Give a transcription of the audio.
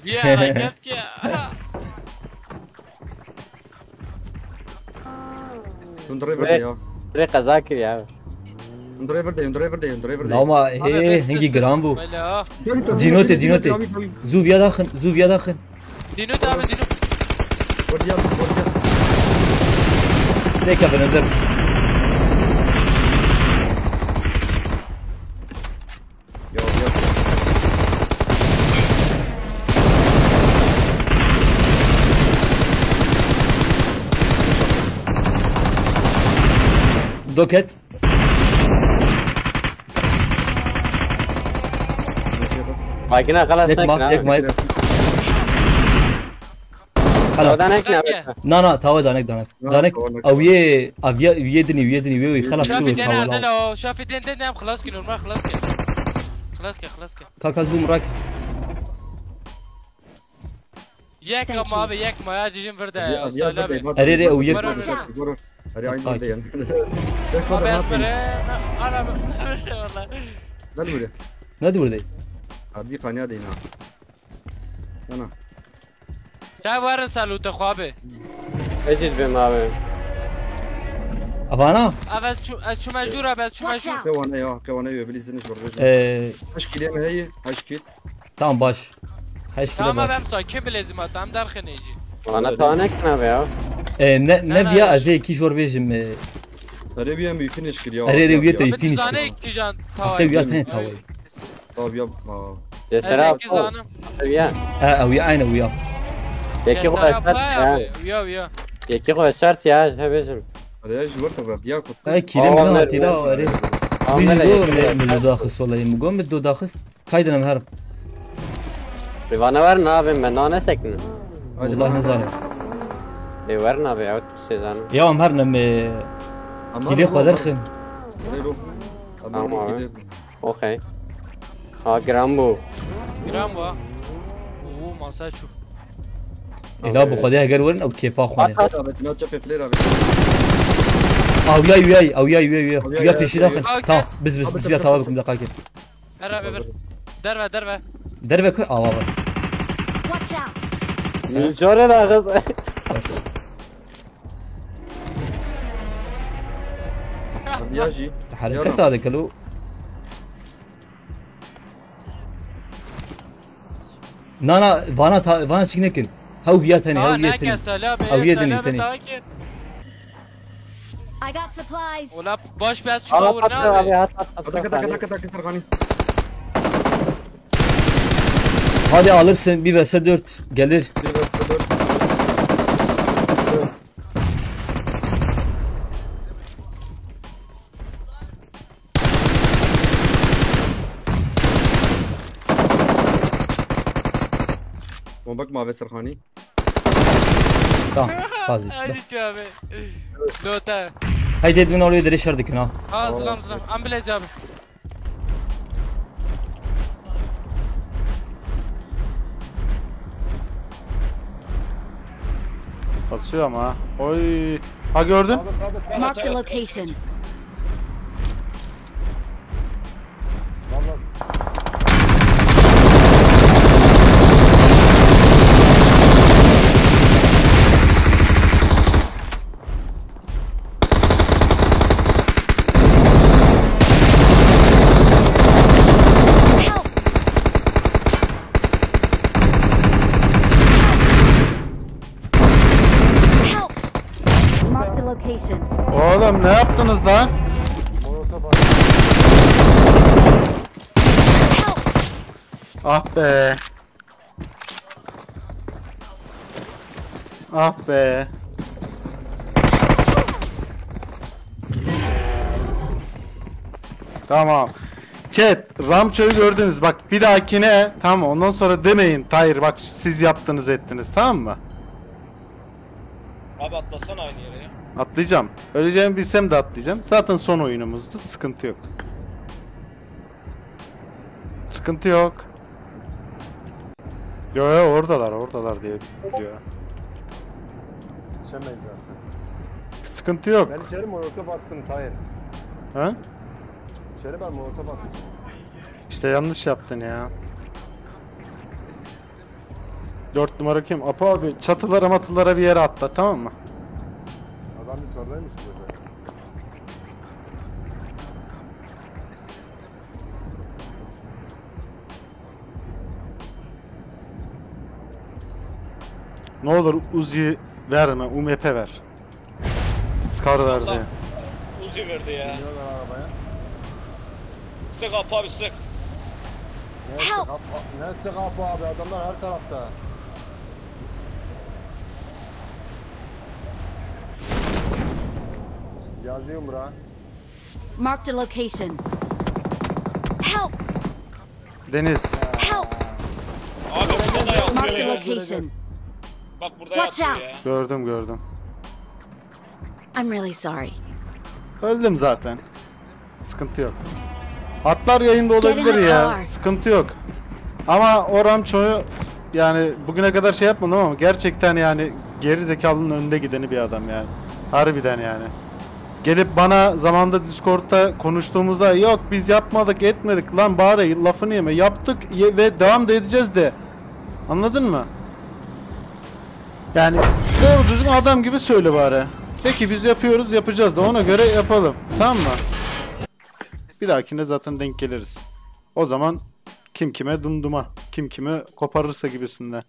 Bir hareket ki. Un driver de ya. Direkt kaza kır ya. Un driver de, un driver de, un driver de. Ama hangi gram bu? Böyle Dinote dinote. Zuvya daxın, zuvya daxın. Dinot abi dinot. Vuracağız, vuracağız. Ne kadar önder? Ya ya. Doket. Makine kalas Yakma, nekna. yakma. Hala. Odan nekna. Na tava danek danek. Danek aviye dini ve خلاص شافي شو دين تاولا. هذا لو شافي دين دين خلاص كده ما خلاص كده. خلاص كده. Kaka zoom rak. ياك ما ابي ياك ما يا جيجن فردا سلامي. Arere aviye. Vurur. Hadi aynı yerde yan. Beş ما kadar ne بيصبر yapayım? انا والله. Ben buraya. Ne diyor Abi kanya deyin ha. Ana. تعال ورن سالوت خوابه. Ecil bim abi. Avana. از شو مجبور بس شو مجبور. Kevana ya, kevana ya bilizini şurada. Kaç kilo mi heyi? Kaç kilo? Tamam baş. Kaç kilo تمام baş. بهم ساكن بلازمات هم در خنيجي. Bana ta nekna be ya. Ne biya az iki jor bejim. Hadi bir büyük finish kilo. Arere aviye to بتزانه finish. یک تیجان Hatta biya tane tavay. Abi ya. Cesera از یک زانم. ya. Aviye aynı uya. Yeki koy şart ya. ويا Yeki koy şart ya. Sebezim. Hadi ya jurta bırak ya kut. Kilim Aman ne ver, atila ver. are. Aman Biz ver, do me daxis vallahi mugom do daxis. Kaydınım her. Bir bana ver ne yapayım ben daha ne seknin? Allah ne zalim. Bir ver ne abi ya. Sezanı. Ya am her nem kili kadar khin. Tamam abi. Okey. Ha gram bu. جرام وا اوه ماسا شو Ela bu kadar eğer verin o kefa khone. Abi ne çap efler abi. Aviya peşi daxil. Tamam biz ya tava bikim dakika. هرا ببر دربه Derve koy ava var. Watch out! Şöyle de kız. Abi ya ji. حركات هذا كلو. Nana vana çıknekin. Haviya tane اه haviya ناكا tane. سلام Aviye deni tane. تاكل I got supplies. ولا باش بس شو Abi ورنا at. Hadi kata Sergani. Hadi alırsın 1 vs 4 gelir. Bakma abi Sergani. Tamam fazla. هذه جابه دوتا Haydi Edwin oraya dere şardıkın ha. اه سلام امبليز جابه Basıyor ama ha. Oy. Ha gördün? Marked a location. Help! Help! Marked a location. Oğlum ne yaptınız lan? Help! Ah be. Ah be. Tamam. Chat, Ramço'yu gördünüz. Bak bir dahakine tamam ondan sonra demeyin. Hayır bak siz yaptınız ettiniz tamam mı? Abi atlasana aynı yere ya. Atlayacağım. Öleceğimi bilsem de atlayacağım. Zaten son oyunumuzdu. Sıkıntı yok. Sıkıntı yok. Yo oradalar diye diyor. Geçemeyiz zaten. Sıkıntı yok. Ben içeri molotof attım Tahir. Ha? İçeri ben molotof attım. İşte yanlış yaptın ya. 4 numara kim? Apo abi çatılara matılara bir yere atla, tamam mı? Adam yukarıdaymış böyle. Ne olur Uzi verme, UMP ver. Scar verdi. Allah. Uzi verdi ya. Biniyorlar arabaya. Sık Apo abi sık. Help. Ne sık Apo abi, adamlar her tarafta. Geldi Umra. Marked a location. Help! Deniz. Help! Abi burada da yatıyor Marked a ya. location. Bak burada Watch yatıyor ya. out. Gördüm. I'm really sorry. Öldüm zaten. Sıkıntı yok. Atlar yayında olabilir ya. Sıkıntı yok. Ama o Ramço'yu yani bugüne kadar şey yapmadım ama gerçekten yani geri zekalının önünde gideni bir adam yani. Harbiden yani. Gelip bana zamanda Discord'da konuştuğumuzda yok biz yapmadık etmedik lan bari lafını yeme. Yaptık ve devam da edeceğiz de. Anladın mı? Yani doğru düzgün adam gibi söyle bari. Peki biz yapıyoruz yapacağız da ona göre yapalım. Tamam mı? Bir dahakine zaten denk geliriz. O zaman kim kime dumduma, kim kime koparırsa gibisinden.